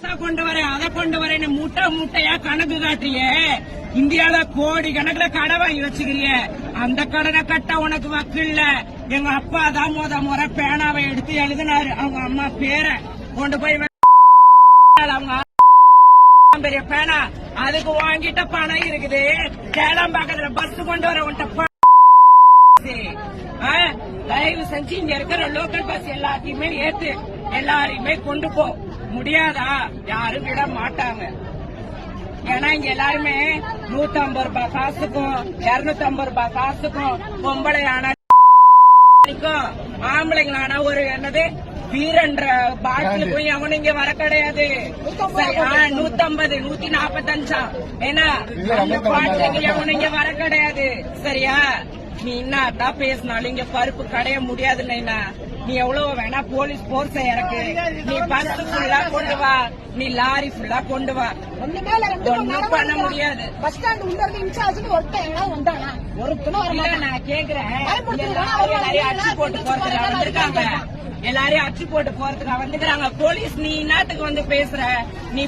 பெருசா கொண்டு வரேன் அதை கொண்டு வரேன்னு மூட்டையா கணக்கு காட்டுறியே. இந்தியால கோடி கணக்குல கடை வாங்கி வச்சுக்கிறிய. அந்த கடனை கட்ட உனக்கு வக்கு இல்ல. எங்க அப்பா தான் முறை பேனாவை எடுத்து எழுதினாரு. அவங்க அம்மா பேரை கொண்டு போய் அவங்க பெரிய பேனா அதுக்கு வாங்கிட்ட பணம் இருக்குது. கேளம்பாக்கத்துல பஸ் கொண்டு வர உன்ட்ட தயவு செஞ்சு இங்க இருக்கிற லோக்கல் பஸ் எல்லாத்தையுமே ஏத்து எல்லாரையுமே கொண்டு போ. முடியாதா? யாரும் விட மாட்டாங்க. ஏன்னா இங்க எல்லாருமே 150 ரூபாய் காசுக்கும் 250 ரூபாய் காசுக்கும் பொம்பளை ஆனா ஆம்பளைங்களானா ஒரு என்னது வீரன்ற பாட்டில் போய் அவனு இங்க வர கிடையாது. 150 145 ஏன்னா பாட்டில் அவனு இங்க வர கிடையாது. சரியா? நீ என்னதான் பேசினாலும் இங்க பருப்பு கடைய முடியாது. நீ எவ்வளவு வேணா போலீஸ் போர்ஸ இறக்கு. நீ பஸ் ஃபுல்லா கொண்டு வா, நீ லாரி ஃபுல்லா கொண்டு வா, ஒன்னும் பண்ண முடியாது. பஸ் ஸ்டாண்ட் உள்ள இன்சார்ஜ் ஒருத்தன் நான் கேக்குறேன். எல்லாரையும் அச்சு போட்டு போறதுக்கு வந்திருக்காங்க. எல்லாரையும் அச்சு போட்டு போறதுக்கு வந்துக்கிறாங்க. போலீஸ் நீ நாட்டுக்கு வந்து பேசுற. நீ